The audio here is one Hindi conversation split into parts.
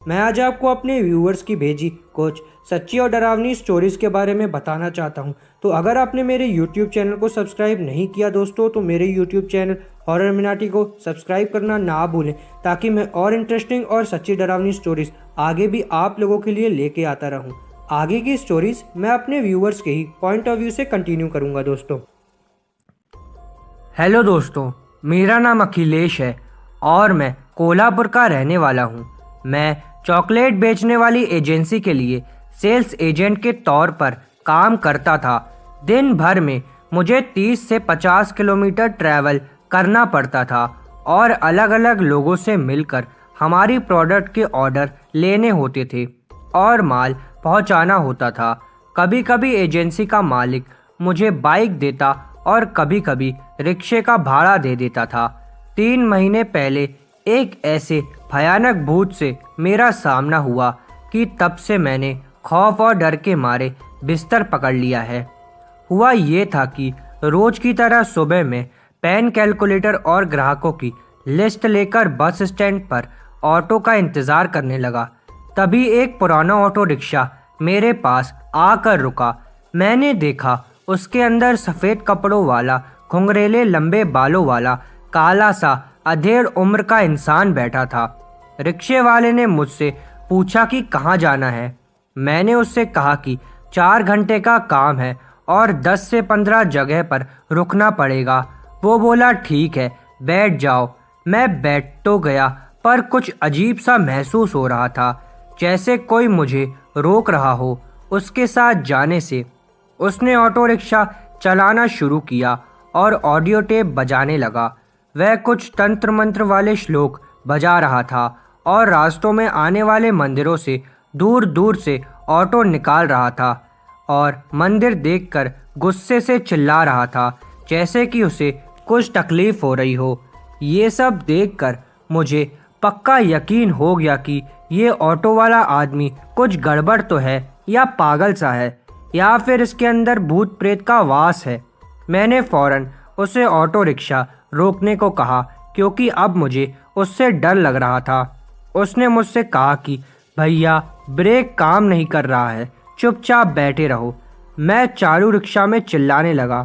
मैं आज आपको अपने व्यूअर्स की भेजी कुछ सच्ची और डरावनी स्टोरीज़ के बारे में बताना चाहता हूं। तो अगर आपने मेरे YouTube चैनल को सब्सक्राइब नहीं किया दोस्तों, तो मेरे YouTube चैनल हॉरर मिनाटी को सब्सक्राइब करना ना भूलें, ताकि मैं और इंटरेस्टिंग और सच्ची डरावनी स्टोरीज़ आगे भी आप लोगों के लिए लेके आता रहूं। आगे की स्टोरीज़ मैं अपने व्यूअर्स के ही पॉइंट ऑफ व्यू से कंटिन्यू करूँगा दोस्तों। हेलो दोस्तों, मेरा नाम अखिलेश है और मैं कोल्हापुर का रहने वाला हूँ। मैं चॉकलेट बेचने वाली एजेंसी के लिए सेल्स एजेंट के तौर पर काम करता था। दिन भर में मुझे 30 से 50 किलोमीटर ट्रैवल करना पड़ता था और अलग अलग लोगों से मिलकर हमारी प्रोडक्ट के ऑर्डर लेने होते थे और माल पहुंचाना होता था। कभी कभी एजेंसी का मालिक मुझे बाइक देता और कभी कभी रिक्शे का भाड़ा दे देता था। 3 महीने पहले एक ऐसे भयानक भूत से मेरा सामना हुआ कि तब से मैंने खौफ और डर के मारे बिस्तर पकड़ लिया है। हुआ ये था कि रोज की तरह सुबह में पेन, कैलकुलेटर और ग्राहकों की लिस्ट लेकर बस स्टैंड पर ऑटो का इंतज़ार करने लगा। तभी एक पुराना ऑटो रिक्शा मेरे पास आकर रुका। मैंने देखा उसके अंदर सफ़ेद कपड़ों वाला, घुंघरेले लंबे बालों वाला, काला सा अधेड़ उम्र का इंसान बैठा था। रिक्शे वाले ने मुझसे पूछा कि कहाँ जाना है। मैंने उससे कहा कि 4 घंटे का काम है और 10 से 15 जगह पर रुकना पड़ेगा। वो बोला ठीक है, बैठ जाओ। मैं बैठ तो गया, पर कुछ अजीब सा महसूस हो रहा था, जैसे कोई मुझे रोक रहा हो। उसके साथ जाने से उसने ऑटो रिक्शा चलाना शुरू किया और ऑडियो टेप बजाने लगा। वह कुछ तंत्र मंत्र वाले श्लोक बजा रहा था और रास्तों में आने वाले मंदिरों से दूर दूर से ऑटो निकाल रहा था और मंदिर देखकर गुस्से से चिल्ला रहा था, जैसे कि उसे कुछ तकलीफ हो रही हो। ये सब देखकर मुझे पक्का यकीन हो गया कि ये ऑटो वाला आदमी कुछ गड़बड़ तो है, या पागल सा है, या फिर इसके अंदर भूत प्रेत का वास है। मैंने फौरन उसे ऑटो रिक्शा रोकने को कहा, क्योंकि अब मुझे उससे डर लग रहा था। उसने मुझसे कहा कि भैया, ब्रेक काम नहीं कर रहा है, चुपचाप बैठे रहो। मैं चालू रिक्शा में चिल्लाने लगा।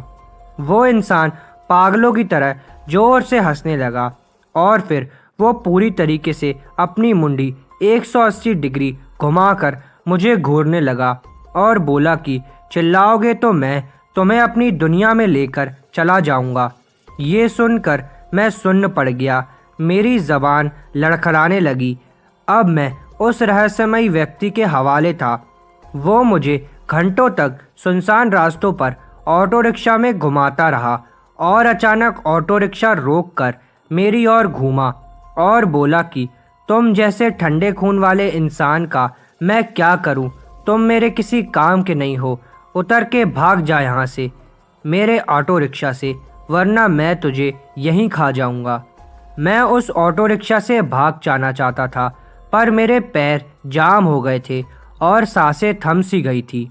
वो इंसान पागलों की तरह जोर से हंसने लगा और फिर वो पूरी तरीके से अपनी मुंडी 180 डिग्री घुमाकर मुझे घूरने लगा और बोला कि चिल्लाओगे तो मैं तुम्हें अपनी दुनिया में लेकर चला जाऊंगा। ये सुनकर मैं सुन्न पड़ गया। मेरी ज़बान लड़खड़ाने लगी। अब मैं उस रहस्यमयी व्यक्ति के हवाले था। वो मुझे घंटों तक सुनसान रास्तों पर ऑटो रिक्शा में घुमाता रहा और अचानक ऑटो रिक्शा रोककर मेरी ओर घूमा और बोला कि तुम जैसे ठंडे खून वाले इंसान का मैं क्या करूं? तुम मेरे किसी काम के नहीं हो। उतर के भाग जा यहाँ से, मेरे ऑटो रिक्शा से, वरना मैं तुझे यहीं खा जाऊंगा। मैं उस ऑटो रिक्शा से भाग जाना चाहता था, पर मेरे पैर जाम हो गए थे और सांसें थम सी गई थी।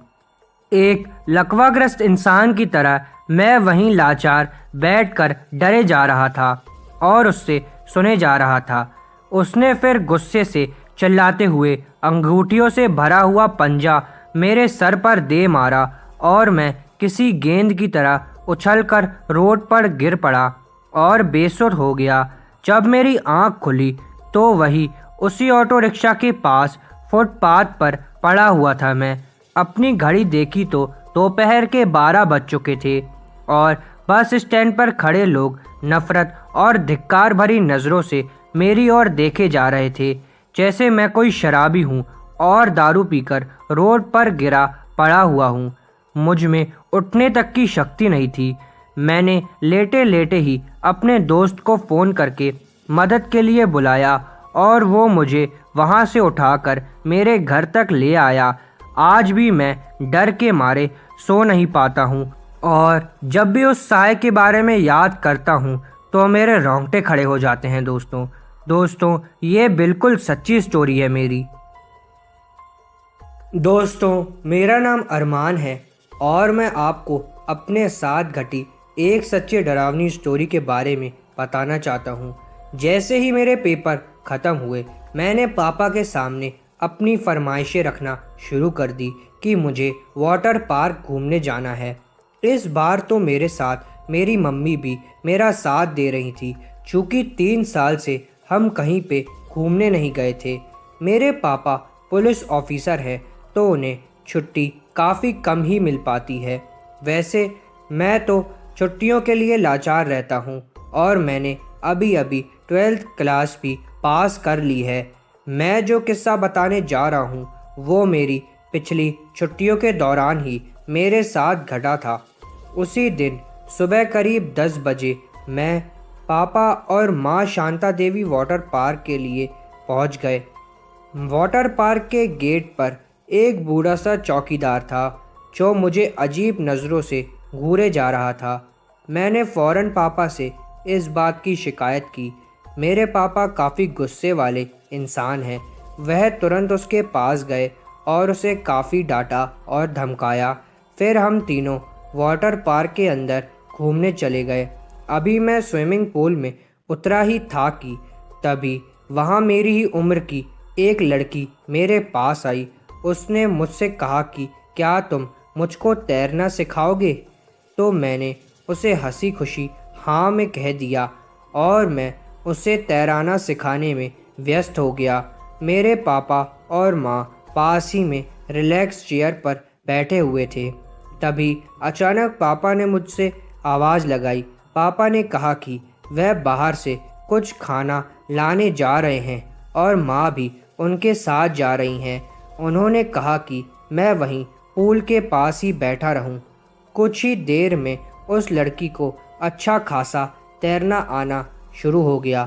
एक लकवाग्रस्त इंसान की तरह मैं वहीं लाचार बैठकर डरे जा रहा था और उससे सुने जा रहा था। उसने फिर गुस्से से चिल्लाते हुए अंगूठियों से भरा हुआ पंजा मेरे सर पर दे मारा और मैं किसी गेंद की तरह उछलकर रोड पर गिर पड़ा और बेसुध हो गया। जब मेरी आंख खुली तो वही उसी ऑटो रिक्शा के पास फुटपाथ पर पड़ा हुआ था। मैं अपनी घड़ी देखी तो दोपहर के 12 बज चुके थे और बस स्टैंड पर खड़े लोग नफरत और धिक्कार भरी नज़रों से मेरी ओर देखे जा रहे थे, जैसे मैं कोई शराबी हूँ और दारू पीकर रोड पर गिरा पड़ा हुआ हूँ। मुझ में उठने तक की शक्ति नहीं थी। मैंने लेटे लेटे ही अपने दोस्त को फ़ोन करके मदद के लिए बुलाया और वो मुझे वहाँ से उठाकर मेरे घर तक ले आया। आज भी मैं डर के मारे सो नहीं पाता हूँ और जब भी उस साय के बारे में याद करता हूँ तो मेरे रोंगटे खड़े हो जाते हैं दोस्तों, ये बिल्कुल सच्ची स्टोरी है मेरी। दोस्तों, मेरा नाम अरमान है और मैं आपको अपने साथ घटी एक सच्ची डरावनी स्टोरी के बारे में बताना चाहता हूँ। जैसे ही मेरे पेपर ख़त्म हुए, मैंने पापा के सामने अपनी फरमाइशें रखना शुरू कर दी कि मुझे वाटर पार्क घूमने जाना है। इस बार तो मेरे साथ मेरी मम्मी भी मेरा साथ दे रही थी, चूँकि 3 साल से हम कहीं पे घूमने नहीं गए थे। मेरे पापा पुलिस ऑफिसर हैं, तो उन्हें छुट्टी काफ़ी कम ही मिल पाती है। वैसे मैं तो छुट्टियों के लिए लाचार रहता हूँ और मैंने अभी अभी 12th क्लास भी पास कर ली है। मैं जो किस्सा बताने जा रहा हूँ वो मेरी पिछली छुट्टियों के दौरान ही मेरे साथ घटा था। उसी दिन सुबह करीब 10 बजे मैं, पापा और माँ शांता देवी वाटर पार्क के लिए पहुँच गए। वाटर पार्क के गेट पर एक बूढ़ा सा चौकीदार था जो मुझे अजीब नज़रों से घूरे जा रहा था। मैंने फ़ौरन पापा से इस बात की शिकायत की। मेरे पापा काफ़ी गुस्से वाले इंसान हैं। वह तुरंत उसके पास गए और उसे काफ़ी डांटा और धमकाया। फिर हम तीनों वाटर पार्क के अंदर घूमने चले गए। अभी मैं स्विमिंग पूल में उतरा ही था कि तभी वहाँ मेरी ही उम्र की एक लड़की मेरे पास आई। उसने मुझसे कहा कि क्या तुम मुझको तैरना सिखाओगे? तो मैंने उसे हंसी खुशी हाँ में कह दिया और मैं उसे तैराना सिखाने में व्यस्त हो गया। मेरे पापा और माँ पास ही में रिलैक्स चेयर पर बैठे हुए थे। तभी अचानक पापा ने मुझसे आवाज़ लगाई। पापा ने कहा कि वह बाहर से कुछ खाना लाने जा रहे हैं और माँ भी उनके साथ जा रही हैं। उन्होंने कहा कि मैं वहीं पूल के पास ही बैठा रहूं। कुछ ही देर में उस लड़की को अच्छा खासा तैरना आना शुरू हो गया।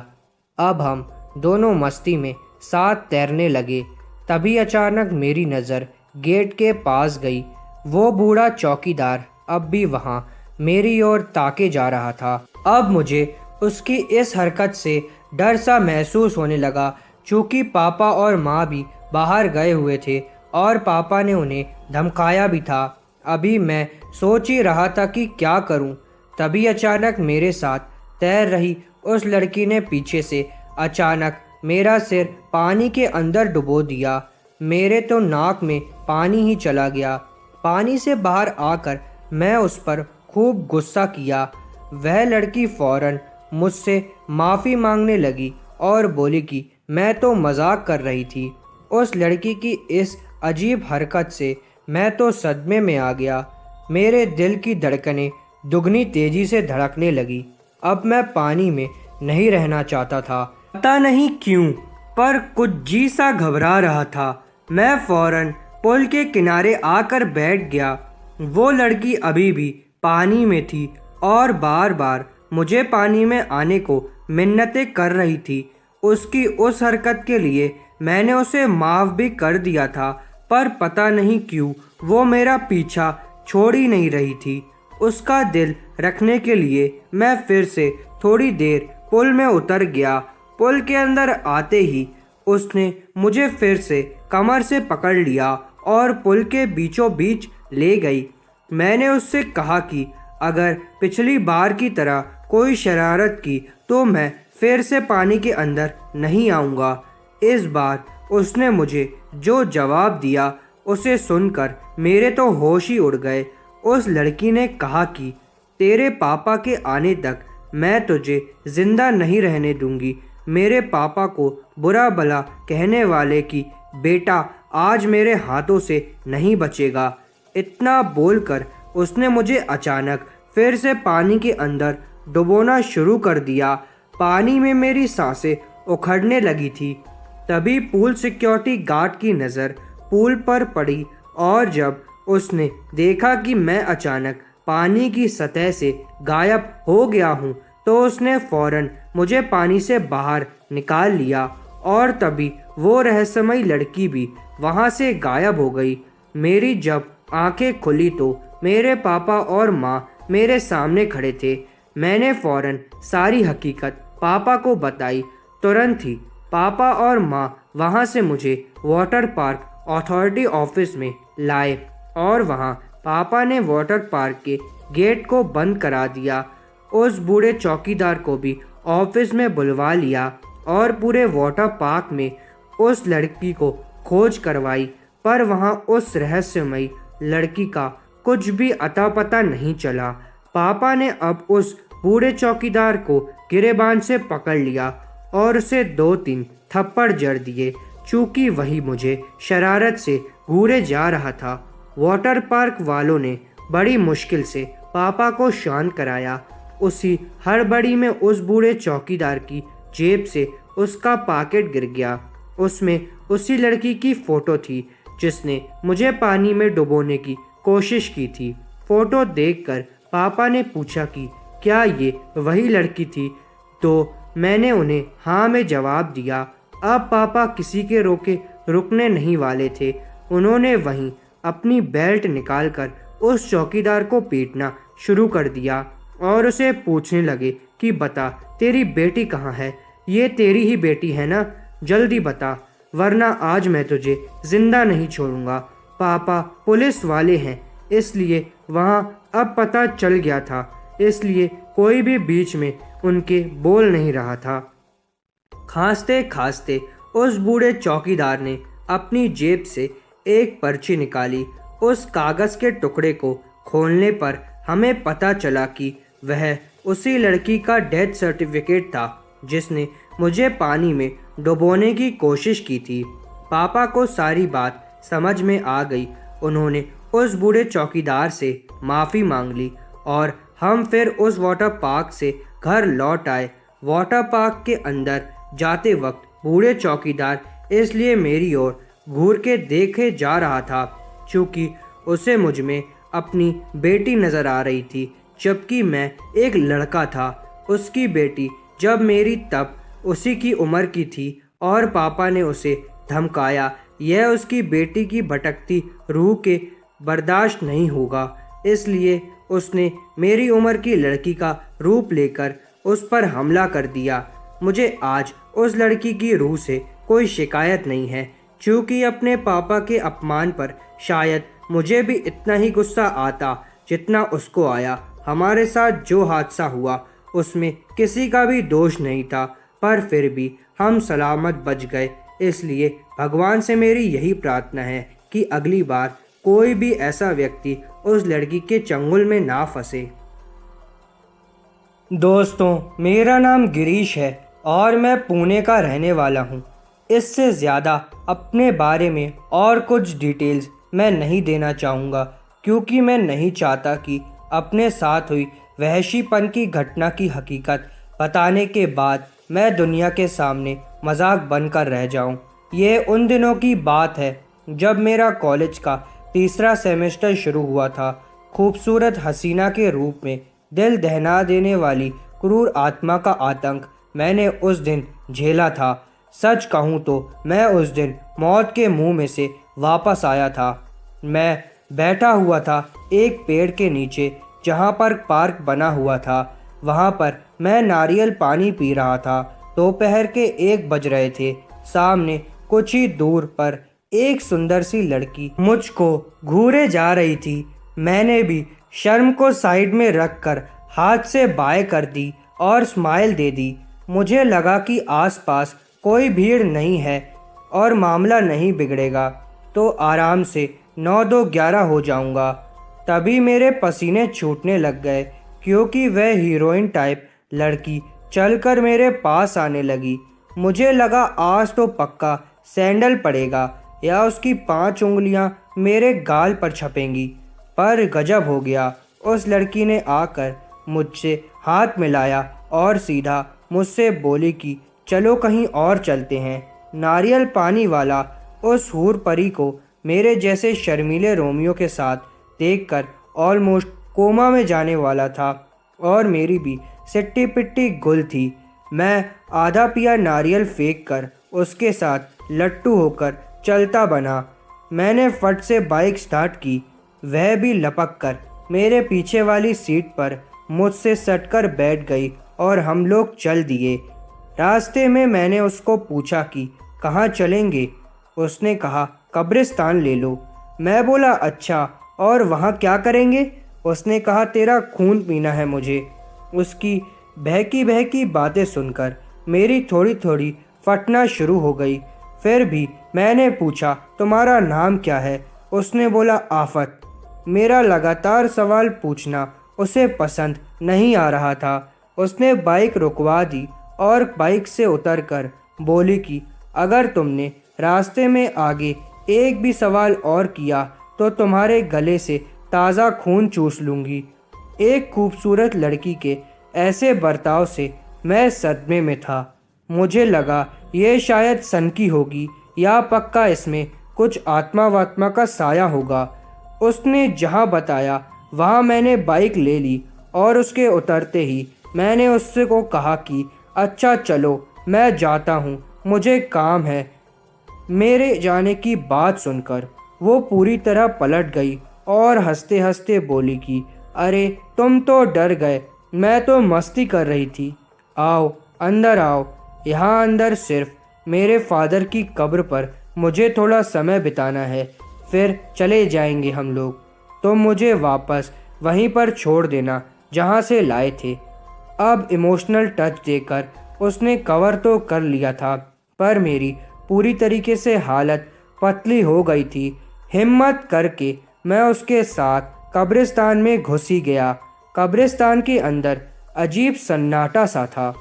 अब हम दोनों मस्ती में साथ तैरने लगे। तभी अचानक मेरी नज़र गेट के पास गई। वो बूढ़ा चौकीदार अब भी वहाँ मेरी ओर ताके जा रहा था। अब मुझे उसकी इस हरकत से डर सा महसूस होने लगा, चूँकि पापा और माँ भी बाहर गए हुए थे और पापा ने उन्हें धमकाया भी था। अभी मैं सोच ही रहा था कि क्या करूं, तभी अचानक मेरे साथ तैर रही उस लड़की ने पीछे से अचानक मेरा सिर पानी के अंदर डुबो दिया। मेरे तो नाक में पानी ही चला गया। पानी से बाहर आकर मैं उस पर खूब गुस्सा किया। वह लड़की फ़ौरन मुझसे माफ़ी मांगने लगी और बोली कि मैं तो मजाक कर रही थी। उस लड़की की इस अजीब हरकत से मैं तो सदमे में आ गया। मेरे दिल की धड़कनें दुगनी तेजी से धड़कने लगी। अब मैं पानी में नहीं रहना चाहता था। पता नहीं क्यों, पर कुछ जी सा घबरा रहा था। मैं फ़ौरन पुल के किनारे आकर बैठ गया। वो लड़की अभी भी पानी में थी और बार बार मुझे पानी में आने को मिन्नतें कर रही थी। उसकी उस हरकत के लिए मैंने उसे माफ़ भी कर दिया था, पर पता नहीं क्यों वो मेरा पीछा छोड़ ही नहीं रही थी। उसका दिल रखने के लिए मैं फिर से थोड़ी देर पुल में उतर गया। पुल के अंदर आते ही उसने मुझे फिर से कमर से पकड़ लिया और पुल के बीचों बीच ले गई। मैंने उससे कहा कि अगर पिछली बार की तरह कोई शरारत की तो मैं फिर से पानी के अंदर नहीं आऊँगा। इस बार उसने मुझे जो जवाब दिया उसे सुनकर मेरे तो होश ही उड़ गए। उस लड़की ने कहा कि तेरे पापा के आने तक मैं तुझे जिंदा नहीं रहने दूंगी। मेरे पापा को बुरा भला कहने वाले की बेटा आज मेरे हाथों से नहीं बचेगा। इतना बोलकर उसने मुझे अचानक फिर से पानी के अंदर डुबोना शुरू कर दिया। पानी में मेरी सांसें उखड़ने लगी थी। तभी पूल सिक्योरिटी गार्ड की नज़र पूल पर पड़ी और जब उसने देखा कि मैं अचानक पानी की सतह से गायब हो गया हूँ, तो उसने फ़ौरन मुझे पानी से बाहर निकाल लिया और तभी वो रहस्यमयी लड़की भी वहाँ से गायब हो गई। मेरी जब आंखें खुली तो मेरे पापा और माँ मेरे सामने खड़े थे। मैंने फ़ौरन सारी हकीकत पापा को बताई। तुरंत ही पापा और माँ वहाँ से मुझे वाटर पार्क अथॉरिटी ऑफिस में लाए और वहाँ पापा ने वाटर पार्क के गेट को बंद करा दिया। उस बूढ़े चौकीदार को भी ऑफिस में बुलवा लिया और पूरे वाटर पार्क में उस लड़की को खोज करवाई, पर वहाँ उस रहस्यमयी लड़की का कुछ भी अता पता नहीं चला। पापा ने अब उस बूढ़े चौकीदार को गिरेबान से पकड़ लिया और उसे 2-3 थप्पड़ जड़ दिए, चूँकि वही मुझे शरारत से घूरे जा रहा था। वाटर पार्क वालों ने बड़ी मुश्किल से पापा को शांत कराया। उसी हड़बड़ी में उस बूढ़े चौकीदार की जेब से उसका पॉकेट गिर गया। उसमें उसी लड़की की फ़ोटो थी जिसने मुझे पानी में डुबोने की कोशिश की थी। फ़ोटो देखकर पापा ने पूछा कि क्या ये वही लड़की थी, तो मैंने उन्हें हाँ में जवाब दिया। अब पापा किसी के रोके रुकने नहीं वाले थे। उन्होंने वहीं अपनी बेल्ट निकालकर उस चौकीदार को पीटना शुरू कर दिया और उसे पूछने लगे कि बता, तेरी बेटी कहाँ है? ये तेरी ही बेटी है ना? जल्दी बता, वरना आज मैं तुझे जिंदा नहीं छोड़ूंगा। पापा पुलिस वाले हैं, इसलिए वहाँ अब पता चल गया था, इसलिए कोई भी बीच में उनके बोल नहीं रहा था। खांसते खांसते उस बूढ़े चौकीदार ने अपनी जेब से एक पर्ची निकाली। उस कागज़ के टुकड़े को खोलने पर हमें पता चला कि वह उसी लड़की का डेथ सर्टिफिकेट था जिसने मुझे पानी में डुबोने की कोशिश की थी। पापा को सारी बात समझ में आ गई। उन्होंने उस बूढ़े चौकीदार से माफ़ी मांग ली और हम फिर उस वाटर पार्क से घर लौट आए। वाटर पार्क के अंदर जाते वक्त बूढ़े चौकीदार इसलिए मेरी ओर घूर के देखे जा रहा था क्योंकि उसे मुझ में अपनी बेटी नज़र आ रही थी, जबकि मैं एक लड़का था। उसकी बेटी जब मेरी तब उसी की उम्र की थी और पापा ने उसे धमकाया। यह उसकी बेटी की भटकती रूह के बर्दाश्त नहीं होगा, इसलिए उसने मेरी उम्र की लड़की का रूप लेकर उस पर हमला कर दिया। मुझे आज उस लड़की की रूह से कोई शिकायत नहीं है, क्योंकि अपने पापा के अपमान पर शायद मुझे भी इतना ही गुस्सा आता जितना उसको आया। हमारे साथ जो हादसा हुआ उसमें किसी का भी दोष नहीं था, पर फिर भी हम सलामत बच गए। इसलिए भगवान से मेरी यही प्रार्थना है कि अगली बार कोई भी ऐसा व्यक्ति उस लड़की के चंगुल में ना फंसे। दोस्तों, मेरा नाम गिरीश है और मैं पुणे का रहने वाला हूँ। इससे ज़्यादा अपने बारे में और कुछ डिटेल्स मैं नहीं देना चाहूँगा, क्योंकि मैं नहीं चाहता कि अपने साथ हुई वहशीपन की घटना की हकीकत बताने के बाद मैं दुनिया के सामने मजाक बनकर रह जाऊं। ये उन दिनों की बात है जब मेरा कॉलेज का तीसरा सेमेस्टर शुरू हुआ था। खूबसूरत हसीना के रूप में दिल दहला देने वाली क्रूर आत्मा का आतंक मैंने उस दिन झेला था। सच कहूँ तो मैं उस दिन मौत के मुंह में से वापस आया था। मैं बैठा हुआ था एक पेड़ के नीचे जहाँ पर पार्क बना हुआ था। वहाँ पर मैं नारियल पानी पी रहा था। दोपहर के 1 बज रहे थे। सामने कुछ ही दूर पर एक सुंदर सी लड़की मुझको घूरे जा रही थी। मैंने भी शर्म को साइड में रखकर हाथ से बाय कर दी और स्माइल दे दी। मुझे लगा कि आसपास कोई भीड़ नहीं है और मामला नहीं बिगड़ेगा, तो आराम से 9-2-11 हो जाऊंगा। तभी मेरे पसीने छूटने लग गए, क्योंकि वह हीरोइन टाइप लड़की चलकर मेरे पास आने लगी। मुझे लगा आज तो पक्का सैंडल पड़ेगा या उसकी 5 उंगलियां मेरे गाल पर छपेंगी। पर गजब हो गया। उस लड़की ने आकर मुझसे हाथ मिलाया और सीधा मुझसे बोली कि चलो कहीं और चलते हैं। नारियल पानी वाला उस हूर परी को मेरे जैसे शर्मीले रोमियो के साथ देखकर ऑलमोस्ट कोमा में जाने वाला था, और मेरी भी सिट्टी पिट्टी गुल थी। मैं आधा पिया नारियल फेंक कर उसके साथ लट्टू होकर चलता बना। मैंने फट से बाइक स्टार्ट की। वह भी लपक कर मेरे पीछे वाली सीट पर मुझसे सटकर बैठ गई और हम लोग चल दिए। रास्ते में मैंने उसको पूछा कि कहाँ चलेंगे। उसने कहा कब्रिस्तान ले लो। मैं बोला अच्छा, और वहाँ क्या करेंगे? उसने कहा तेरा खून पीना है मुझे। उसकी बहकी बहकी बातें सुनकर मेरी थोड़ी थोड़ी फटना शुरू हो गई। फिर भी मैंने पूछा, तुम्हारा नाम क्या है? उसने बोला, आफत। मेरा लगातार सवाल पूछना उसे पसंद नहीं आ रहा था। उसने बाइक रुकवा दी और बाइक से उतरकर बोली कि अगर तुमने रास्ते में आगे एक भी सवाल और किया तो तुम्हारे गले से ताज़ा खून चूस लूँगी। एक खूबसूरत लड़की के ऐसे बर्ताव से मैं सदमे में था। मुझे लगा ये शायद सनकी होगी या पक्का इसमें कुछ आत्मा वात्मा का साया होगा। उसने जहाँ बताया वहाँ मैंने बाइक ले ली और उसके उतरते ही मैंने उससे को कहा कि अच्छा चलो मैं जाता हूँ, मुझे काम है। मेरे जाने की बात सुनकर वो पूरी तरह पलट गई और हंसते हंसते बोली कि अरे तुम तो डर गए, मैं तो मस्ती कर रही थी। आओ अंदर आओ, यहाँ अंदर सिर्फ मेरे फादर की कब्र पर मुझे थोड़ा समय बिताना है, फिर चले जाएंगे हम लोग। तो मुझे वापस वहीं पर छोड़ देना जहाँ से लाए थे। अब इमोशनल टच देकर उसने कवर तो कर लिया था, पर मेरी पूरी तरीके से हालत पतली हो गई थी। हिम्मत करके मैं उसके साथ कब्रिस्तान में घुसी गया। कब्रिस्तान के अंदर अजीब सन्नाटा सा था।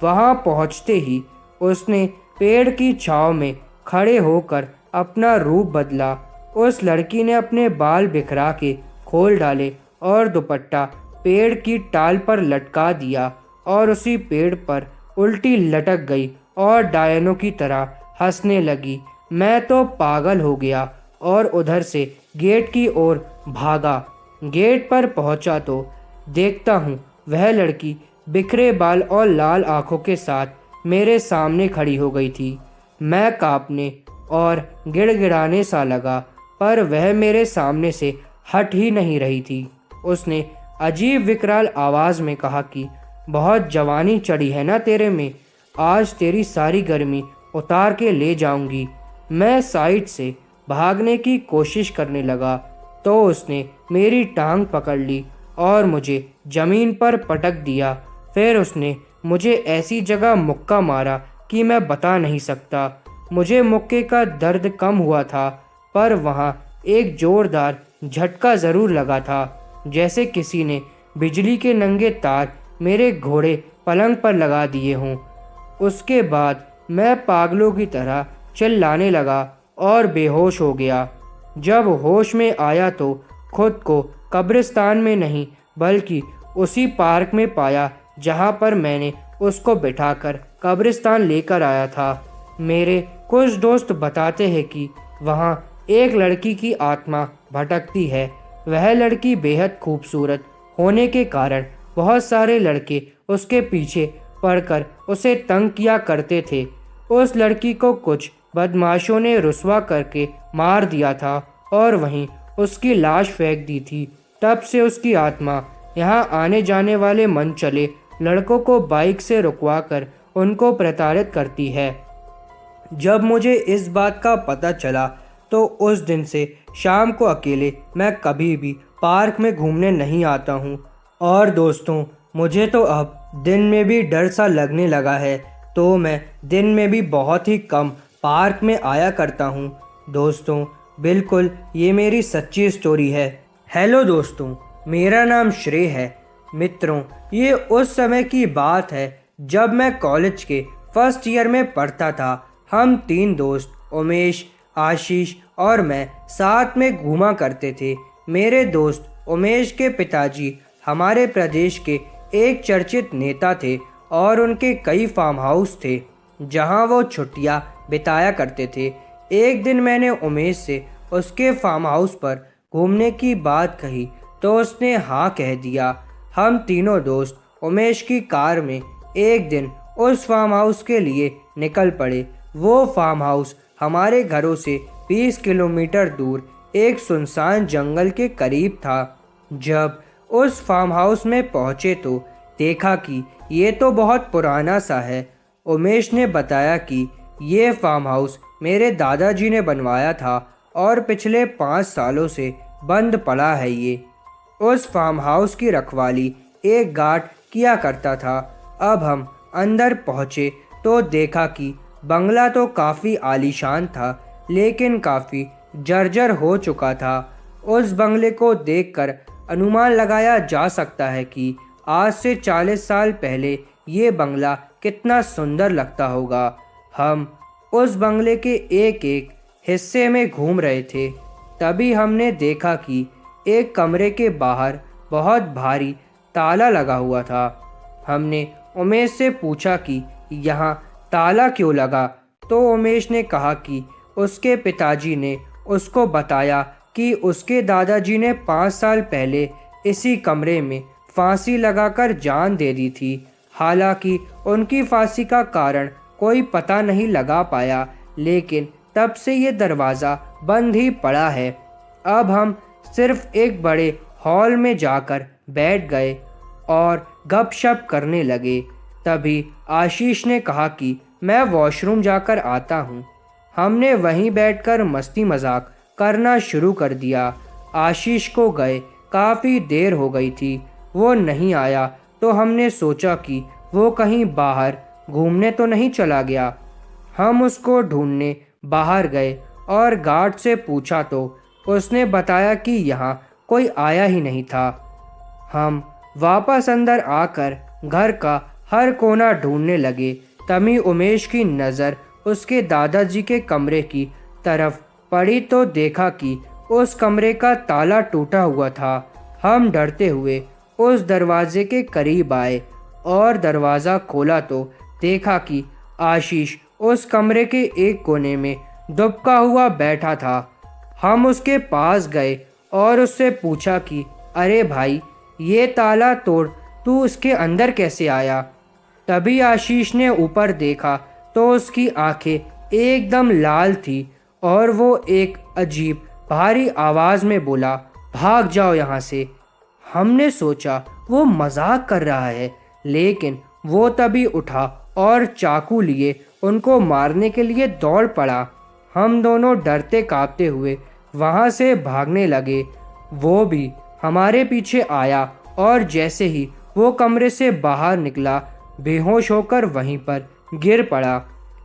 वहां पहुंचते ही उसने पेड़ की छांव में खड़े होकर अपना रूप बदला। उस लड़की ने अपने बाल बिखरा के खोल डाले और दुपट्टा पेड़ की टाल पर लटका दिया और उसी पेड़ पर उल्टी लटक गई और डायनों की तरह हंसने लगी। मैं तो पागल हो गया और उधर से गेट की ओर भागा। गेट पर पहुंचा तो देखता हूँ वह लड़की बिखरे बाल और लाल आंखों के साथ मेरे सामने खड़ी हो गई थी। मैं कांपने और गिड़गिड़ाने सा लगा, पर वह मेरे सामने से हट ही नहीं रही थी। उसने अजीब विकराल आवाज़ में कहा कि बहुत जवानी चढ़ी है ना तेरे में, आज तेरी सारी गर्मी उतार के ले जाऊंगी। मैं साइड से भागने की कोशिश करने लगा तो उसने मेरी टांग पकड़ ली और मुझे ज़मीन पर पटक दिया। फिर उसने मुझे ऐसी जगह मुक्का मारा कि मैं बता नहीं सकता। मुझे मुक्के का दर्द कम हुआ था, पर वहाँ एक ज़ोरदार झटका ज़रूर लगा था, जैसे किसी ने बिजली के नंगे तार मेरे घोड़े पलंग पर लगा दिए हों। उसके बाद मैं पागलों की तरह चिल्लाने लगा और बेहोश हो गया। जब होश में आया तो खुद को कब्रिस्तान में नहीं बल्कि उसी पार्क में पाया जहाँ पर मैंने उसको बिठाकर कब्रिस्तान लेकर आया था। मेरे कुछ दोस्त बताते हैं कि वहाँ एक लड़की की आत्मा भटकती है। वह लड़की बेहद खूबसूरत होने के कारण बहुत सारे लड़के उसके पीछे पड़कर उसे तंग किया करते थे। उस लड़की को कुछ बदमाशों ने रुस्वा करके मार दिया था और वहीं उसकी लाश फेंक दी थी। तब से उसकी आत्मा यहाँ आने जाने वाले मन चले लड़कों को बाइक से रुकवा कर उनको प्रताड़ित करती है। जब मुझे इस बात का पता चला तो उस दिन से शाम को अकेले मैं कभी भी पार्क में घूमने नहीं आता हूँ। और दोस्तों, मुझे तो अब दिन में भी डर सा लगने लगा है, तो मैं दिन में भी बहुत ही कम पार्क में आया करता हूँ। दोस्तों, बिल्कुल ये मेरी सच्ची स्टोरी है। हेलो दोस्तों, मेरा नाम श्रेय है। मित्रों, ये उस समय की बात है जब मैं कॉलेज के फर्स्ट ईयर में पढ़ता था। हम 3 दोस्त उमेश, आशीष और मैं साथ में घूमा करते थे। मेरे दोस्त उमेश के पिताजी हमारे प्रदेश के एक चर्चित नेता थे और उनके कई फार्म हाउस थे जहां वो छुट्टियां बिताया करते थे। एक दिन मैंने उमेश से उसके फार्म हाउस पर घूमने की बात कही तो उसने हाँ कह दिया। हम तीनों दोस्त उमेश की कार में एक दिन उस फार्म हाउस के लिए निकल पड़े। वो फार्म हाउस हमारे घरों से 20 किलोमीटर दूर एक सुनसान जंगल के करीब था। जब उस फार्म हाउस में पहुंचे तो देखा कि ये तो बहुत पुराना सा है। उमेश ने बताया कि ये फार्म हाउस मेरे दादाजी ने बनवाया था और पिछले 5 सालों से बंद पड़ा है। ये उस फार्म हाउस की रखवाली एक गार्ड किया करता था। अब हम अंदर पहुंचे तो देखा कि बंगला तो काफ़ी आलीशान था, लेकिन काफ़ी जर्जर हो चुका था। उस बंगले को देखकर अनुमान लगाया जा सकता है कि आज से 40 साल पहले ये बंगला कितना सुंदर लगता होगा। हम उस बंगले के एक एक हिस्से में घूम रहे थे, तभी हमने देखा कि एक कमरे के बाहर बहुत भारी ताला लगा हुआ था। हमने उमेश से पूछा कि यहाँ ताला क्यों लगा, तो उमेश ने कहा कि उसके पिताजी ने उसको बताया कि उसके दादाजी ने 5 साल पहले इसी कमरे में फांसी लगाकर जान दे दी थी। हालांकि उनकी फांसी का कारण कोई पता नहीं लगा पाया, लेकिन तब से ये दरवाज़ा बंद ही पड़ा है। अब हम सिर्फ एक बड़े हॉल में जाकर बैठ गए और गपशप करने लगे। तभी आशीष ने कहा कि मैं वॉशरूम जाकर आता हूँ। हमने वहीं बैठकर मस्ती मजाक करना शुरू कर दिया। आशीष को गए काफ़ी देर हो गई थी, वो नहीं आया, तो हमने सोचा कि वो कहीं बाहर घूमने तो नहीं चला गया। हम उसको ढूंढने बाहर गए और गार्ड से पूछा तो उसने बताया कि यहाँ कोई आया ही नहीं था। हम वापस अंदर आकर घर का हर कोना ढूंढने लगे। तभी उमेश की नज़र उसके दादाजी के कमरे की तरफ पड़ी तो देखा कि उस कमरे का ताला टूटा हुआ था। हम डरते हुए उस दरवाजे के करीब आए और दरवाज़ा खोला तो देखा कि आशीष उस कमरे के एक कोने में दुबका हुआ बैठा था। हम उसके पास गए और उससे पूछा कि अरे भाई, ये ताला तोड़ तू उसके अंदर कैसे आया? तभी आशीष ने ऊपर देखा तो उसकी आंखें एकदम लाल थी और वो एक अजीब भारी आवाज़ में बोला, भाग जाओ यहाँ से। हमने सोचा वो मजाक कर रहा है, लेकिन वो तभी उठा और चाकू लिए उनको मारने के लिए दौड़ पड़ा। हम दोनों डरते कांपते हुए वहाँ से भागने लगे। वो भी हमारे पीछे आया और जैसे ही वो कमरे से बाहर निकला, बेहोश होकर वहीं पर गिर पड़ा।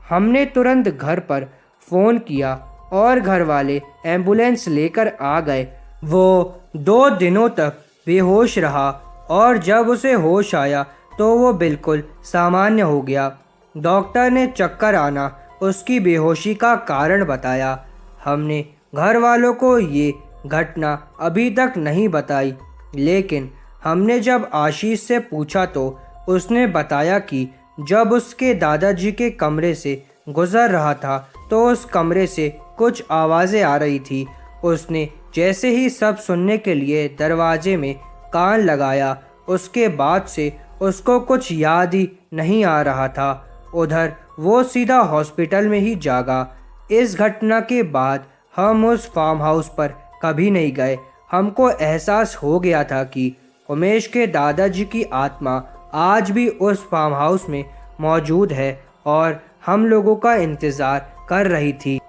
हमने तुरंत घर पर फ़ोन किया और घर वाले एम्बुलेंस लेकर आ गए। वो 2 दिनों तक बेहोश रहा और जब उसे होश आया तो वो बिल्कुल सामान्य हो गया। डॉक्टर ने चक्कर आना उसकी बेहोशी का कारण बताया। हमने घर वालों को ये घटना अभी तक नहीं बताई, लेकिन हमने जब आशीष से पूछा तो उसने बताया कि जब उसके दादाजी के कमरे से गुजर रहा था तो उस कमरे से कुछ आवाज़ें आ रही थी। उसने जैसे ही सब सुनने के लिए दरवाजे में कान लगाया, उसके बाद से उसको कुछ याद ही नहीं आ रहा था। उधर वो सीधा हॉस्पिटल में ही जागा। इस घटना के बाद हम उस फार्म हाउस पर कभी नहीं गए। हमको एहसास हो गया था कि उमेश के दादाजी की आत्मा आज भी उस फार्म हाउस में मौजूद है और हम लोगों का इंतज़ार कर रही थी।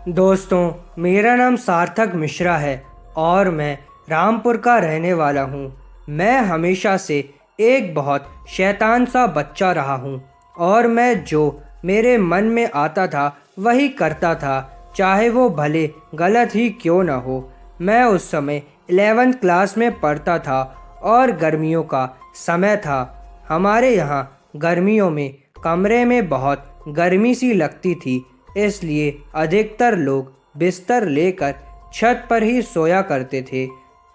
दोस्तों, मेरा नाम सार्थक मिश्रा है और मैं रामपुर का रहने वाला हूँ। मैं हमेशा से एक बहुत शैतान सा बच्चा रहा हूँ और मैं जो मेरे मन में आता था वही करता था, चाहे वो भले गलत ही क्यों ना हो। मैं उस समय 11th क्लास में पढ़ता था और गर्मियों का समय था। हमारे यहाँ गर्मियों में कमरे में बहुत गर्मी सी लगती थी, इसलिए अधिकतर लोग बिस्तर लेकर छत पर ही सोया करते थे।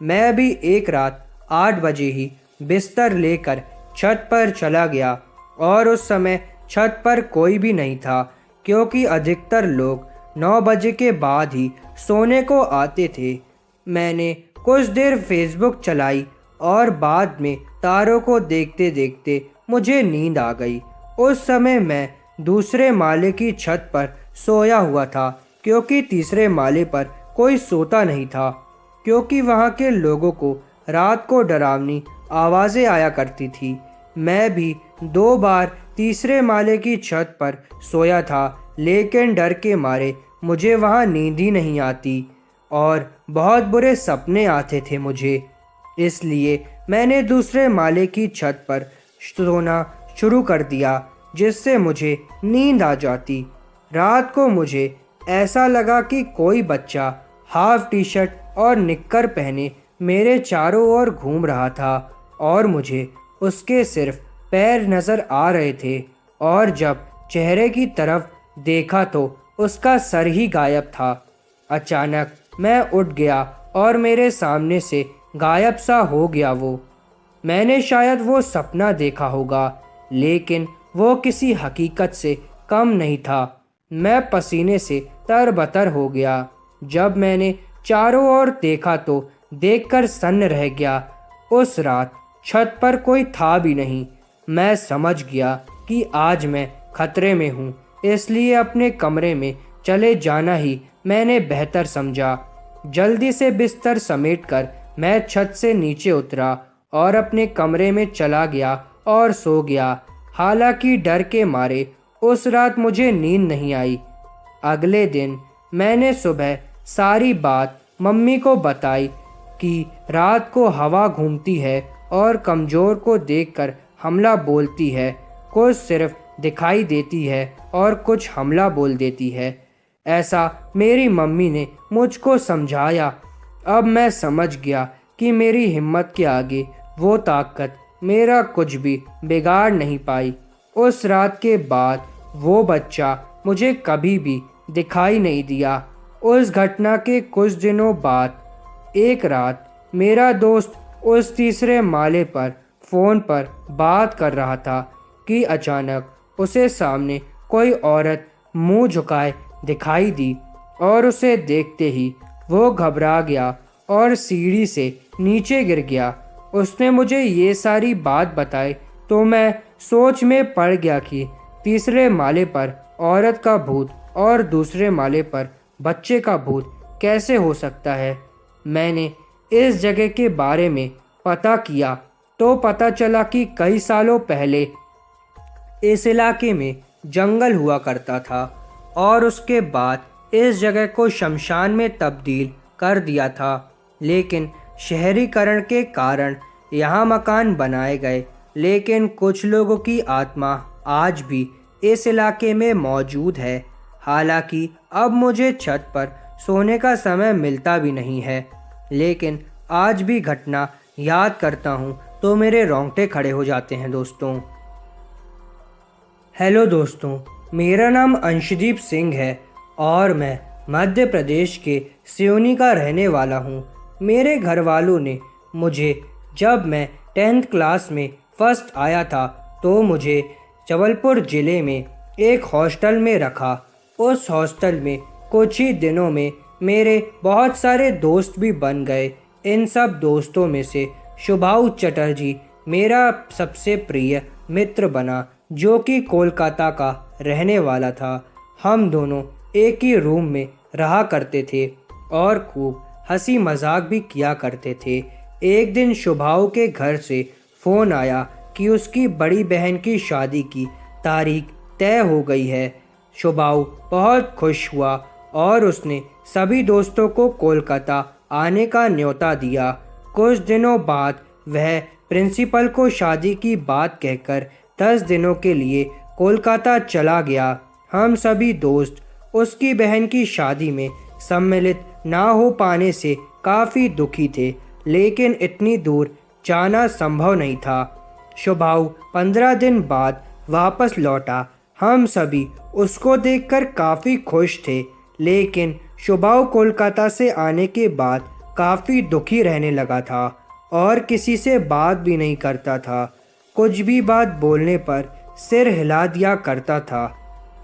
मैं भी एक रात 8 बजे ही बिस्तर लेकर छत पर चला गया और उस समय छत पर कोई भी नहीं था, क्योंकि अधिकतर लोग 9 बजे के बाद ही सोने को आते थे। मैंने कुछ देर फेसबुक चलाई और बाद में तारों को देखते देखते मुझे नींद आ गई। उस समय मैं दूसरे माले की छत पर सोया हुआ था, क्योंकि तीसरे माले पर कोई सोता नहीं था, क्योंकि वहाँ के लोगों को रात को डरावनी आवाज़ें आया करती थी। मैं भी 2 बार तीसरे माले की छत पर सोया था, लेकिन डर के मारे मुझे वहाँ नींद ही नहीं आती और बहुत बुरे सपने आते थे मुझे। इसलिए मैंने दूसरे माले की छत पर सोना शुरू कर दिया। जिससे मुझे नींद आ जाती। रात को मुझे ऐसा लगा कि कोई बच्चा हाफ टी शर्ट और निक्कर पहने मेरे चारों ओर घूम रहा था और मुझे उसके सिर्फ पैर नज़र आ रहे थे, और जब चेहरे की तरफ देखा तो उसका सर ही गायब था। अचानक मैं उठ गया और मेरे सामने से गायब सा हो गया वो। मैंने शायद वो सपना देखा होगा, लेकिन वो किसी हकीकत से कम नहीं था। मैं पसीने से तरबतर हो गया। जब मैंने चारों ओर देखा तो देखकर सन्न रह गया। उस रात छत पर कोई था भी नहीं। मैं समझ गया कि आज मैं खतरे में हूँ, इसलिए अपने कमरे में चले जाना ही मैंने बेहतर समझा। जल्दी से बिस्तर समेटकर मैं छत से नीचे उतरा और अपने कमरे में चला गया और सो गया। हालांकि डर के मारे उस रात मुझे नींद नहीं आई। अगले दिन मैंने सुबह सारी बात मम्मी को बताई कि रात को हवा घूमती है और कमज़ोर को देखकर हमला बोलती है, कुछ सिर्फ दिखाई देती है और कुछ हमला बोल देती है। ऐसा मेरी मम्मी ने मुझको समझाया। अब मैं समझ गया कि मेरी हिम्मत के आगे वो ताकत मेरा कुछ भी बिगाड़ नहीं पाई। उस रात के बाद वो बच्चा मुझे कभी भी दिखाई नहीं दिया। उस घटना के कुछ दिनों बाद एक रात मेरा दोस्त उस तीसरे माले पर फ़ोन पर बात कर रहा था कि अचानक उसे सामने कोई औरत मुंह झुकाए दिखाई दी, और उसे देखते ही वो घबरा गया और सीढ़ी से नीचे गिर गया। उसने मुझे ये सारी बात बताई तो मैं सोच में पड़ गया कि तीसरे माले पर औरत का भूत और दूसरे माले पर बच्चे का भूत कैसे हो सकता है। मैंने इस जगह के बारे में पता किया तो पता चला कि कई सालों पहले इस इलाके में जंगल हुआ करता था और उसके बाद इस जगह को शमशान में तब्दील कर दिया था। लेकिन शहरीकरण के कारण यहाँ मकान बनाए गए, लेकिन कुछ लोगों की आत्मा आज भी इस इलाके में मौजूद है। हालांकि अब मुझे छत पर सोने का समय मिलता भी नहीं है, लेकिन आज भी घटना याद करता हूँ तो मेरे रोंगटे खड़े हो जाते हैं दोस्तों। हेलो दोस्तों, मेरा नाम अंशदीप सिंह है और मैं मध्य प्रदेश के सिवनी का रहने वाला हूँ। मेरे घर वालों ने मुझे जब मैं 10th क्लास में फर्स्ट आया था तो मुझे जबलपुर ज़िले में एक हॉस्टल में रखा। उस हॉस्टल में कुछ ही दिनों में मेरे बहुत सारे दोस्त भी बन गए। इन सब दोस्तों में से शुभाऊ चटर्जी मेरा सबसे प्रिय मित्र बना, जो कि कोलकाता का रहने वाला था। हम दोनों एक ही रूम में रहा करते थे और खूब हंसी मजाक भी किया करते थे। एक दिन शुभाऊ के घर से फ़ोन आया कि उसकी बड़ी बहन की शादी की तारीख तय हो गई है। शुभाऊ बहुत खुश हुआ और उसने सभी दोस्तों को कोलकाता आने का न्योता दिया। कुछ दिनों बाद वह प्रिंसिपल को शादी की बात कहकर 10 दिनों के लिए कोलकाता चला गया। हम सभी दोस्त उसकी बहन की शादी में सम्मिलित ना हो पाने से काफ़ी दुखी थे, लेकिन इतनी दूर जाना संभव नहीं था। शुभाऊ 15 दिन बाद वापस लौटा। हम सभी उसको देखकर काफ़ी खुश थे, लेकिन शुभाऊ कोलकाता से आने के बाद काफ़ी दुखी रहने लगा था और किसी से बात भी नहीं करता था। कुछ भी बात बोलने पर सिर हिला दिया करता था।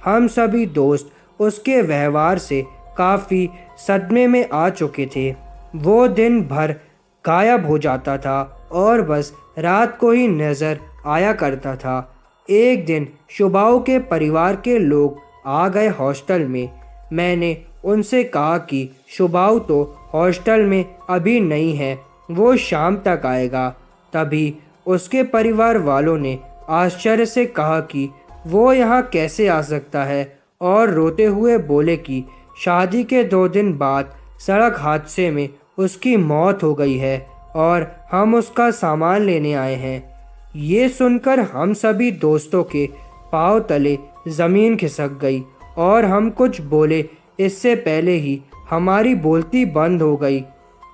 हम सभी दोस्त उसके व्यवहार से काफ़ी सदमे में आ चुके थे। वो दिन भर गायब हो जाता था और बस रात को ही नज़र आया करता था। एक दिन शुभाऊ के परिवार के लोग आ गए हॉस्टल में। मैंने उनसे कहा कि शुभाऊ तो हॉस्टल में अभी नहीं है, वो शाम तक आएगा। तभी उसके परिवार वालों ने आश्चर्य से कहा कि वो यहाँ कैसे आ सकता है, और रोते हुए बोले कि शादी के 2 दिन बाद सड़क हादसे में उसकी मौत हो गई है और हम उसका सामान लेने आए हैं। ये सुनकर हम सभी दोस्तों के पाँव तले ज़मीन खिसक गई और हम कुछ बोले इससे पहले ही हमारी बोलती बंद हो गई।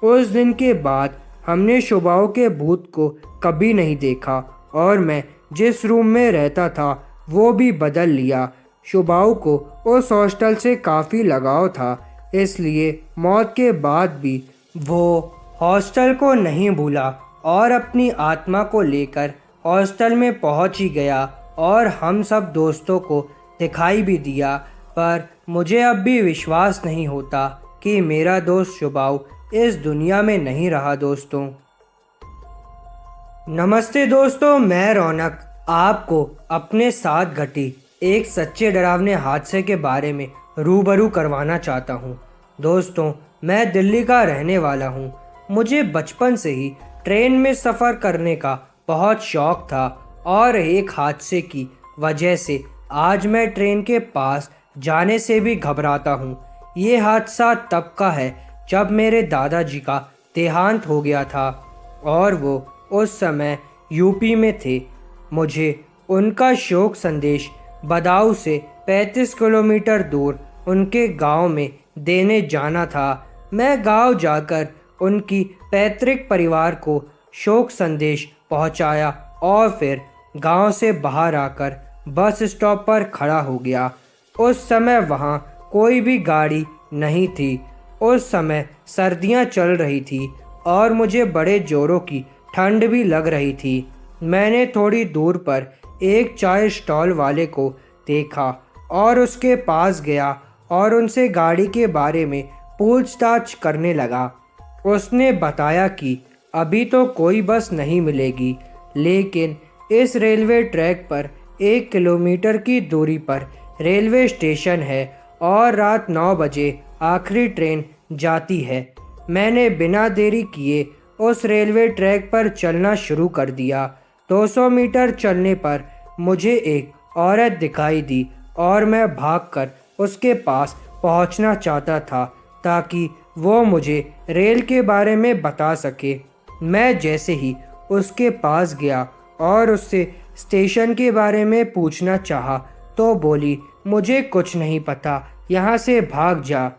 उस दिन के बाद हमने शुभाओं के भूत को कभी नहीं देखा और मैं जिस रूम में रहता था वो भी बदल लिया। शुभाओं को उस हॉस्टल से काफ़ी लगाव था, इसलिए मौत के बाद भी वो हॉस्टल को नहीं भूला और अपनी आत्मा को लेकर हॉस्टल में पहुंच ही गया और हम सब दोस्तों को दिखाई भी दिया। पर मुझे अब भी विश्वास नहीं होता कि मेरा दोस्त शुभाऊ इस दुनिया में नहीं रहा। दोस्तों नमस्ते दोस्तों, मैं रौनक आपको अपने साथ घटी एक सच्चे डरावने हादसे के बारे में रूबरू करवाना चाहता हूँ। दोस्तों मैं दिल्ली का रहने वाला हूँ। मुझे बचपन से ही ट्रेन में सफ़र करने का बहुत शौक़ था और एक हादसे की वजह से आज मैं ट्रेन के पास जाने से भी घबराता हूँ। ये हादसा तब का है जब मेरे दादाजी का देहांत हो गया था और वो उस समय यूपी में थे। मुझे उनका शोक संदेश बदायूं से 35 किलोमीटर दूर उनके गांव में देने जाना था। मैं गांव जाकर उनकी पैतृक परिवार को शोक संदेश पहुंचाया और फिर गांव से बाहर आकर बस स्टॉप पर खड़ा हो गया। उस समय वहां कोई भी गाड़ी नहीं थी। उस समय सर्दियां चल रही थी और मुझे बड़े जोरों की ठंड भी लग रही थी। मैंने थोड़ी दूर पर एक चाय स्टॉल वाले को देखा और उसके पास गया और उनसे गाड़ी के बारे में पूछताछ करने लगा। उसने बताया कि अभी तो कोई बस नहीं मिलेगी, लेकिन इस रेलवे ट्रैक पर 1 किलोमीटर की दूरी पर रेलवे स्टेशन है और रात 9 बजे आखिरी ट्रेन जाती है। मैंने बिना देरी किए उस रेलवे ट्रैक पर चलना शुरू कर दिया। 200 मीटर चलने पर मुझे एक औरत दिखाई दी और मैं भागकर उसके पास पहुंचना चाहता था ताकि वो मुझे रेल के बारे में बता सके। मैं जैसे ही उसके पास गया और उससे स्टेशन के बारे में पूछना चाहा तो बोली, मुझे कुछ नहीं पता, यहाँ से भाग जा।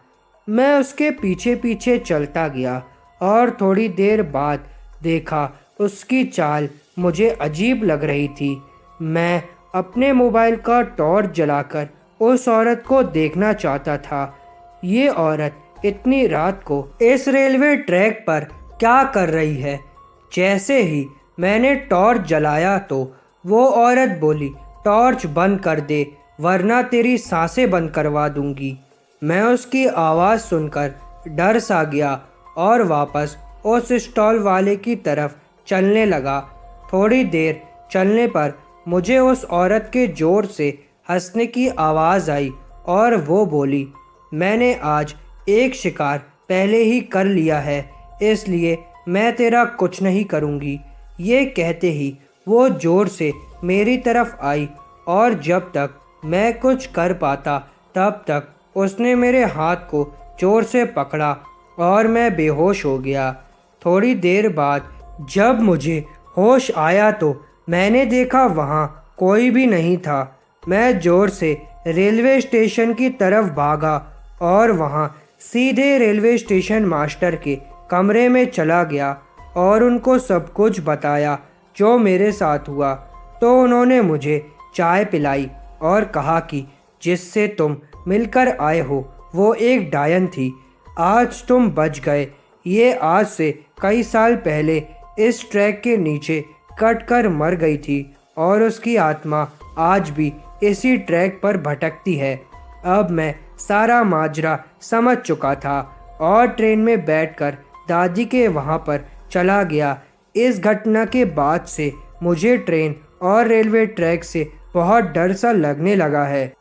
मैं उसके पीछे पीछे चलता गया और थोड़ी देर बाद देखा उसकी चाल मुझे अजीब लग रही थी। मैं अपने मोबाइल का टॉर्च जलाकर उस औरत को देखना चाहता था। ये औरत इतनी रात को इस रेलवे ट्रैक पर क्या कर रही है? जैसे ही मैंने टॉर्च जलाया तो वो औरत बोली, टॉर्च बंद कर दे वरना तेरी सांसें बंद करवा दूंगी। मैं उसकी आवाज़ सुनकर डर सा गया और वापस उस स्टॉल वाले की तरफ चलने लगा। थोड़ी देर चलने पर मुझे उस औरत के ज़ोर से हंसने की आवाज़ आई और वो बोली, मैंने आज एक शिकार पहले ही कर लिया है, इसलिए मैं तेरा कुछ नहीं करूँगी। ये कहते ही वो ज़ोर से मेरी तरफ आई और जब तक मैं कुछ कर पाता तब तक उसने मेरे हाथ को ज़ोर से पकड़ा और मैं बेहोश हो गया। थोड़ी देर बाद जब मुझे होश आया तो मैंने देखा वहाँ कोई भी नहीं था। मैं ज़ोर से रेलवे स्टेशन की तरफ भागा और वहाँ सीधे रेलवे स्टेशन मास्टर के कमरे में चला गया और उनको सब कुछ बताया जो मेरे साथ हुआ। तो उन्होंने मुझे चाय पिलाई और कहा कि जिससे तुम मिलकर आए हो वो एक डायन थी। आज तुम बच गए। ये आज से कई साल पहले इस ट्रैक के नीचे कट कर मर गई थी और उसकी आत्मा आज भी इसी ट्रैक पर भटकती है। अब मैं सारा माजरा समझ चुका था और ट्रेन में बैठकर दादी के वहाँ पर चला गया। इस घटना के बाद से मुझे ट्रेन और रेलवे ट्रैक से बहुत डर सा लगने लगा है।